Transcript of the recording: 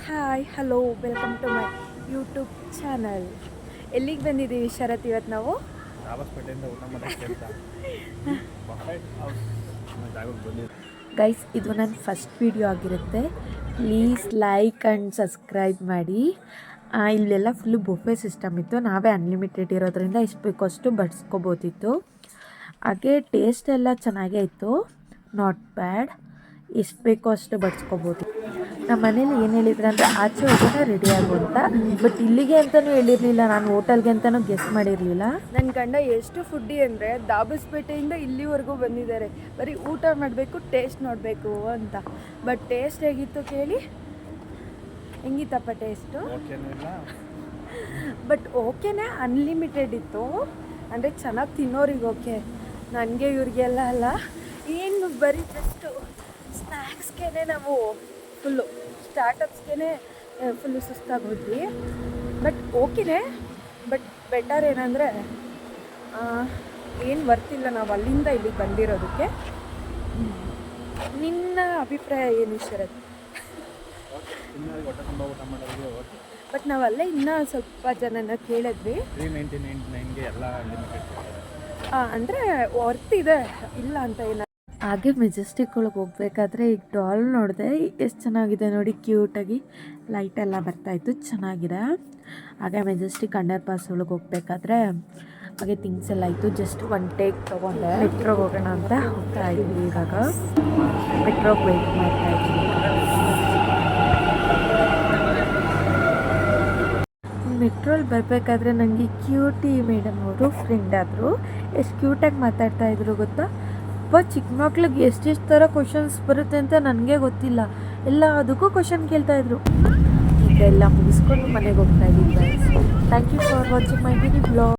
Hi hello welcome to my YouTube channel. ಎಲ್ಲಿಗೆ ಬಂದಿದ್ದೀವಿ ಶರತ್ ಇವತ್ತು ನಾವು? ಗೈಸ್, ಇದು ನನ್ನ ಫಸ್ಟ್ ವಿಡಿಯೋ ಆಗಿರುತ್ತೆ. ಪ್ಲೀಸ್ ಲೈಕ್ ಆ್ಯಂಡ್ ಸಬ್ಸ್ಕ್ರೈಬ್ ಮಾಡಿ. ಇಲ್ಲೆಲ್ಲ ಫುಲ್ಲು ಬುಫೆ ಸಿಸ್ಟಮ್ ಇತ್ತು. ನಾವೇ ಅನ್ಲಿಮಿಟೆಡ್ ಇರೋದ್ರಿಂದ ಎಷ್ಟು ಬೇಕೋ ಅಷ್ಟು ಬಡಿಸ್ಕೋಬೋದಿತ್ತು. ಹಾಗೆ ಟೇಸ್ಟ್ ಎಲ್ಲ ಚೆನ್ನಾಗೇ ಇತ್ತು, ನಾಟ್ ಬ್ಯಾಡ್. ಎಷ್ಟು ಬೇಕೋ ಅಷ್ಟು ಬಡಿಸ್ಕೋಬೋದು. ನಮ್ಮ ಮನೇಲಿ ಏನು ಹೇಳಿದ್ರು ಅಂದರೆ ಆಚೆ ಹೋಗೋಣ ರೆಡಿ ಆಗು ಅಂತ. ಬಟ್ ಇಲ್ಲಿಗೆ ಅಂತಲೂ ಹೇಳಿರಲಿಲ್ಲ, ನಾನು ಹೋಟೆಲ್ಗೆ ಅಂತಲೂ ಗೆಸ್ ಮಾಡಿರಲಿಲ್ಲ. ನನ್ನ ಗಂಡ ಎಷ್ಟು ಫುಡ್ಡಿ ಅಂದರೆ ದಾಬಸ್ಪೇಟೆಯಿಂದ ಇಲ್ಲಿವರೆಗೂ ಬಂದಿದ್ದಾರೆ, ಬರೀ ಊಟ ಮಾಡಬೇಕು, ಟೇಸ್ಟ್ ನೋಡಬೇಕು ಅಂತ. ಬಟ್ ಟೇಸ್ಟ್ ಹೇಗಿತ್ತು ಕೇಳಿ? ಹೆಂಗಿತ್ತಪ್ಪ ಟೇಸ್ಟು? ಬಟ್ ಓಕೆನೇ, ಅನ್ಲಿಮಿಟೆಡ್ ಇತ್ತು. ಅಂದರೆ ಚೆನ್ನಾಗಿ ತಿನ್ನೋರಿಗೆ ಓಕೆ, ನನಗೆ ಇವ್ರಿಗೆಲ್ಲ ಅಲ್ಲ. ಏನು ಬರೀ ಜಸ್ಟು ಸ್ನ್ಯಾಕ್ಸ್ಗೆ ನಾವು ಫುಲ್ಲು ಸ್ಟಾರ್ಟಪ್ಸ್ಗೆ ಫುಲ್ಲು ಸುಸ್ತಾಗೋದ್ವಿ. ಬಟ್ ಓಕೆನೇ, ಬಟ್ ಬೆಟರ್ ಏನಂದರೆ ಏನು ಬರ್ತಿಲ್ಲ ನಾವು ಅಲ್ಲಿಂದ ಇಲ್ಲಿಗೆ ಬಂದಿರೋದಕ್ಕೆ. ನಿನ್ನ ಅಭಿಪ್ರಾಯ ಏನು ಶರತ್? ಬಟ್ ನಾವಲ್ಲೇ ಇನ್ನೂ ಸ್ವಲ್ಪ ಜನನ ಕೇಳಿದ್ವಿ. ಅಂದರೆ ವರ್ತಿದೆ, ಇಲ್ಲ ಅಂತ ಏನ. ಹಾಗೆ ಮೆಜೆಸ್ಟಿಕ್ ಒಳಗೆ ಹೋಗ್ಬೇಕಾದ್ರೆ ಈಗ ಡಾಲ್ ನೋಡಿದೆ, ಎಷ್ಟು ಚೆನ್ನಾಗಿದೆ ನೋಡಿ, ಕ್ಯೂಟಾಗಿ ಲೈಟೆಲ್ಲ ಬರ್ತಾಯಿತ್ತು, ಚೆನ್ನಾಗಿದೆ. ಹಾಗೆ ಮೆಜೆಸ್ಟಿಕ್ ಅಂಡರ್ ಪಾಸ್ ಒಳಗೆ ಹೋಗ್ಬೇಕಾದ್ರೆ ಹಾಗೆ ಥಿಂಗ್ಸ್ ಎಲ್ಲ ಇತ್ತು. ಜಸ್ಟ್ ಒನ್ ಟೇಕ್ ತೊಗೊಂಡೆ. ಮೆಟ್ರೋಗೆ ಹೋಗೋಣ ಅಂತ ಹೋಗ್ತಾ ಇದ್ವಿ. ಇವಾಗ ಮೆಟ್ರೋಗೆ ವೆಯ್ಟ್ ಮಾಡ್ತಾ ಇದ್ವಿ. ಮೆಟ್ರೋಲ್ ಬರಬೇಕಾದ್ರೆ ನನಗೆ ಕ್ಯೂಟಿ ಮೇಡಮ್ ಅವರು ಫ್ರೆಂಡ್ ಆದರು. ಎಷ್ಟು ಕ್ಯೂಟಾಗಿ ಮಾತಾಡ್ತಾಯಿದ್ರು ಗೊತ್ತಾ? ಚಿಕ್ಕ ಮಕ್ಳಿಗೆ ಎಷ್ಟೆಷ್ಟು ಥರ ಕ್ವಶನ್ಸ್ ಬರುತ್ತೆ ಅಂತ ನನಗೆ ಗೊತ್ತಿಲ್ಲ. ಎಲ್ಲ ಅದಕ್ಕೂ ಕ್ವಶನ್ ಕೇಳ್ತಾಯಿದ್ರು. ಈಗ ಎಲ್ಲ ಮುಗಿಸ್ಕೊಂಡು ಮನೆಗೆ ಹೋಗ್ತಾ ಇದ್ದೀವಿ. Thank you for watching my mini blog.